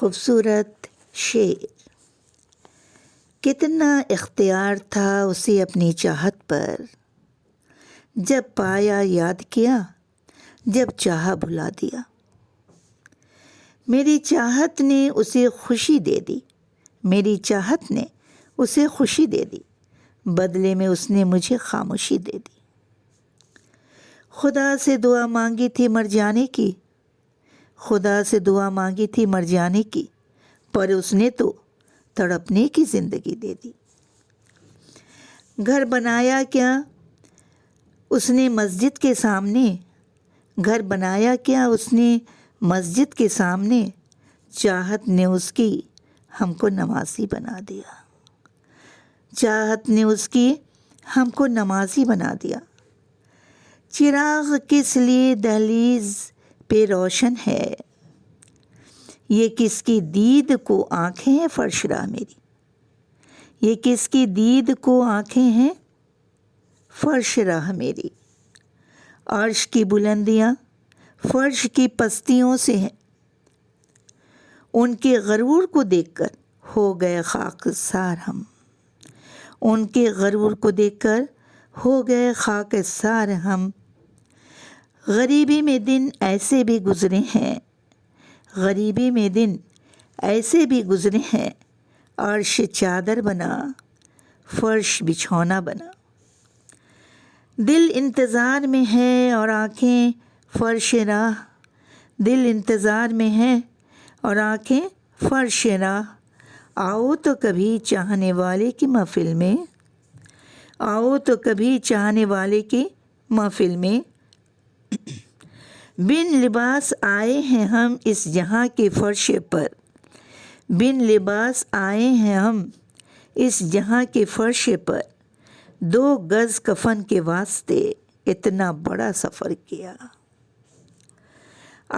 خوبصورت شعر۔ کتنا اختیار تھا اسے اپنی چاہت پر، جب پایا یاد کیا، جب چاہا بھلا دیا۔ میری چاہت نے اسے خوشی دے دی، میری چاہت نے اسے خوشی دے دی، بدلے میں اس نے مجھے خاموشی دے دی۔ خدا سے دعا مانگی تھی مر جانے کی، خدا سے دعا مانگی تھی مر جانے کی، پر اس نے تو تڑپنے کی زندگی دے دی۔ گھر بنایا کیا اس نے مسجد کے سامنے، گھر بنایا کیا اس نے مسجد کے سامنے، چاہت نے اس کی ہم کو نمازی بنا دیا، چاہت نے اس کی ہم کو نمازی بنا دیا۔ چراغ کس لیے دہلیز پہ روشن ہے، یہ کس کی دید کو آنکھیں ہیں فرش راہ میری، یہ کس کی دید کو آنکھیں ہیں فرش راہ میری۔ عرش کی بلندیاں فرش کی پستیوں سے ہیں، ان کے غرور کو دیکھ کر ہو گئے خاکسار ہم، ان کے غرور کو دیکھ کر ہو گئے خاکسار ہم۔ غریبی میں دن ایسے بھی گزرے ہیں، غریبی میں دن ایسے بھی گزرے ہیں، عرش چادر بنا فرش بچھونا بنا۔ دل انتظار میں ہے اور آنکھیں فرش راہ، دل انتظار میں ہے اور آنکھیں فرش راہ۔ آؤ تو کبھی چاہنے والے کی محفل میں، آؤ تو کبھی چاہنے والے کی محفل میں۔ بن لباس آئے ہیں ہم اس جہاں کے فرش پر، بن لباس آئے ہیں ہم اس جہاں کے فرش پر، 2 گز کفن کے واسطے اتنا بڑا سفر کیا۔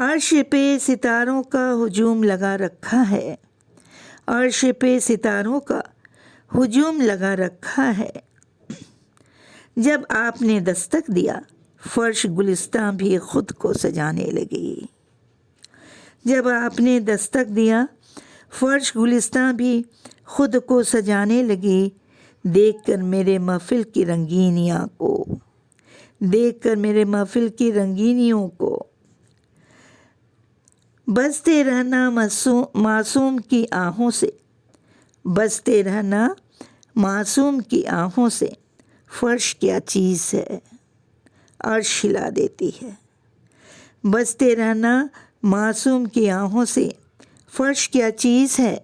عرش پہ ستاروں کا ہجوم لگا رکھا ہے، عرش پہ ستاروں کا ہجوم لگا رکھا ہے۔ جب آپ نے دستک دیا فرش گلستان بھی خود کو سجانے لگی، جب آپ نے دستک دیا فرش گلستان بھی خود کو سجانے لگی۔ دیکھ کر میرے محفل کی رنگینیاں کو، دیکھ کر میرے محفل کی رنگینیوں کو، بستے رہنا معصوم کی آہوں سے، بستے رہنا معصوم کی آہوں سے۔ فرش کیا چیز ہے عرش ہلا دیتی ہے، بستے رہنا معصوم کی آہوں سے، فرش کیا چیز ہے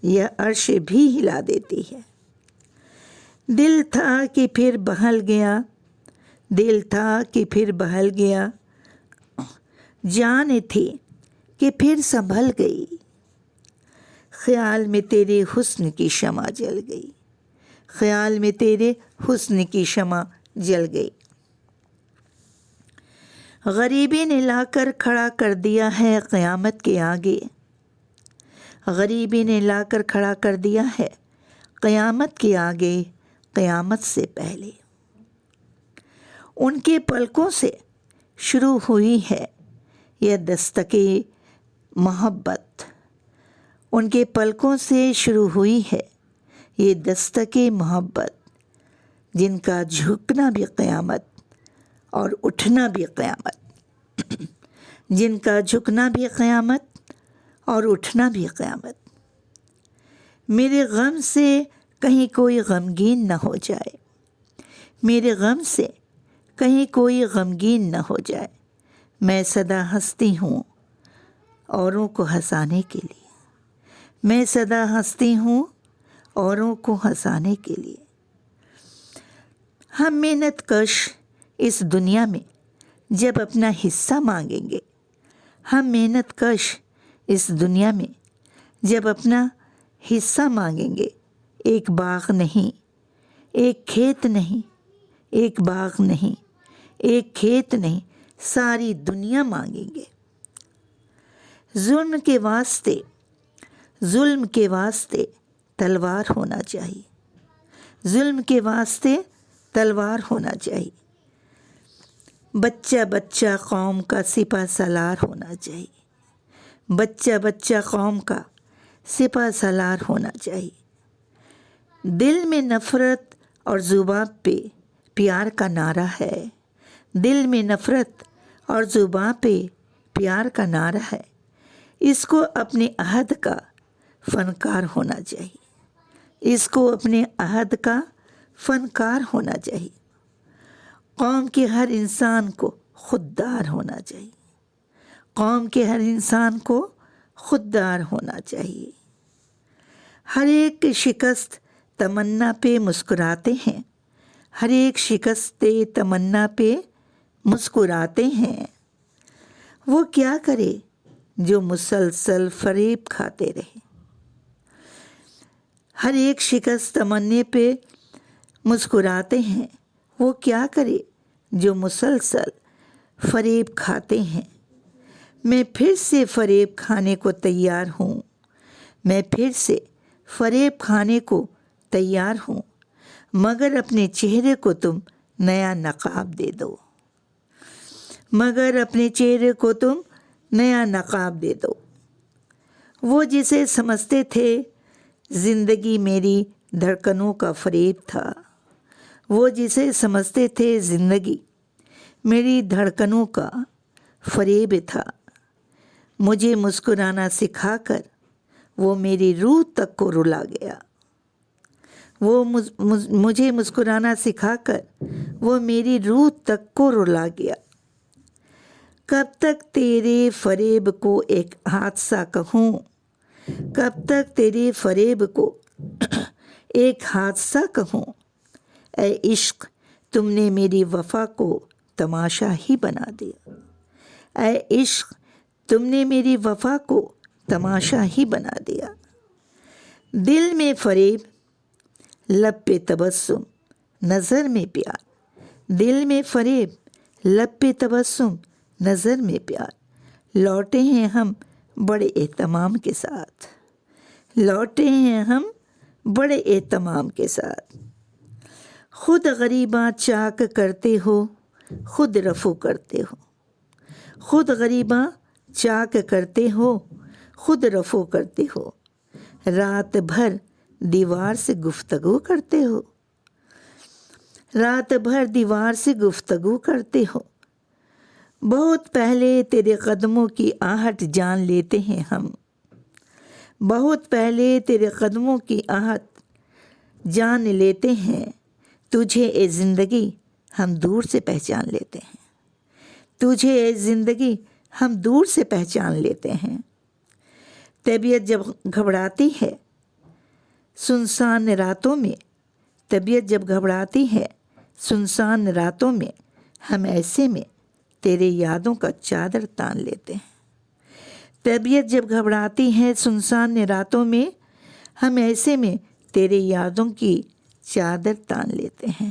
یہ عرش بھی ہلا دیتی ہے۔ دل تھا کہ پھر بہل گیا، دل تھا کہ پھر بہل گیا، جان تھی کہ پھر سنبھل گئی، خیال میں تیرے حسن کی شمع جل گئی، خیال میں تیرے حسن کی شمع جل گئی۔ غریبی نے لا کر کھڑا کر دیا ہے قیامت کے آگے، غریبی نے لا کر کھڑا کر دیا ہے قیامت کے آگے، قیامت سے پہلے۔ ان کے پلکوں سے شروع ہوئی ہے یہ دستک محبت، ان کے پلکوں سے شروع ہوئی ہے یہ دستک محبت، جن کا جھکنا بھی قیامت اور اٹھنا بھی قیامت، جن کا جھکنا بھی قیامت اور اٹھنا بھی قیامت۔ میرے غم سے کہیں کوئی غمگین نہ ہو جائے، میرے غم سے کہیں کوئی غمگین نہ ہو جائے، میں سدا ہنستی ہوں اوروں کو ہنسانے کے لیے، میں سدا ہنستی ہوں اوروں کو ہنسانے کے لیے۔ ہم محنت کش اس دنیا میں جب اپنا حصہ مانگیں گے، ہم محنت کش اس دنیا میں جب اپنا حصہ مانگیں گے، ایک باغ نہیں، ایک کھیت نہیں، ایک باغ نہیں، ایک کھیت نہیں، ساری دنیا مانگیں گے۔ ظلم کے واسطے، ظلم کے واسطے تلوار ہونا چاہیے، ظلم کے واسطے تلوار ہونا چاہیے۔ بچہ بچہ قوم کا سپہ سالار ہونا چاہیے، بچہ بچہ قوم کا سپہ سالار ہونا چاہیے۔ دل میں نفرت اور زباں پہ پیار کا نعرہ ہے، دل میں نفرت اور زباں پہ پیار کا نعرہ ہے، اس کو اپنے عہد کا فنکار ہونا چاہیے، اس کو اپنے عہد کا فنکار ہونا چاہیے۔ قوم کے ہر انسان کو خوددار ہونا چاہیے، قوم کے ہر انسان کو خوددار ہونا چاہیے۔ ہر ایک شکست تمنا پہ مسکراتے ہیں، ہر ایک شکست تمنا پہ مسکراتے ہیں۔ وہ کیا کرے جو مسلسل فریب کھاتے رہے، ہر ایک شکست تمنے پہ مسکراتے ہیں۔ وہ کیا کرے جو مسلسل فریب کھاتے ہیں۔ میں پھر سے فریب کھانے کو تیار ہوں، میں پھر سے فریب کھانے کو تیار ہوں، مگر اپنے چہرے کو تم نیا نقاب دے دو، مگر اپنے چہرے کو تم نیا نقاب دے دو۔ وہ جسے سمجھتے تھے زندگی میری دھڑکنوں کا فریب تھا، وہ جسے سمجھتے تھے زندگی میری دھڑکنوں کا فریب تھا، مجھے مسکرانا سکھا کر وہ میری روح تک کو رلا گیا، وہ مجھے مسکرانا سکھا کر وہ میری روح تک کو رلا گیا۔ کب تک تیرے فریب کو ایک حادثہ کہوں، کب تک تیرے فریب کو ایک حادثہ کہوں، اے عشق تم نے میری وفا کو تماشا ہی بنا دیا، اے عشق تم نے میری وفا کو تماشا ہی بنا دیا۔ دل میں فریب لب پہ تبسم نظر میں پیار، دل میں فریب لب پہ تبسم نظر میں پیار، لوٹے ہیں ہم بڑے اہتمام کے ساتھ، لوٹے ہیں ہم بڑے اہتمام کے ساتھ۔ خود غریباں چاک کرتے ہو، خود رفو کرتے ہو، خود غریباں چاک کرتے ہو، خود رفو کرتے ہو، رات بھر دیوار سے گفتگو کرتے ہو، رات بھر دیوار سے گفتگو کرتے ہو۔ بہت پہلے تیرے قدموں کی آہٹ جان لیتے ہیں ہم، بہت پہلے تیرے قدموں کی آہٹ جان لیتے ہیں، تجھے اے زندگی ہم دور سے پہچان لیتے ہیں، تجھے اے زندگی ہم دور سے پہچان لیتے ہیں۔ طبیعت جب گھبراتی ہے سنسان راتوں میں، طبیعت جب گھبراتی ہے سنسان راتوں میں، ہم ایسے میں تیرے یادوں کا چادر تان لیتے ہیں۔ طبیعت جب گھبراتی ہے سنسان راتوں میں، ہم ایسے میں تیرے یادوں کی چادر تان لیتے ہیں۔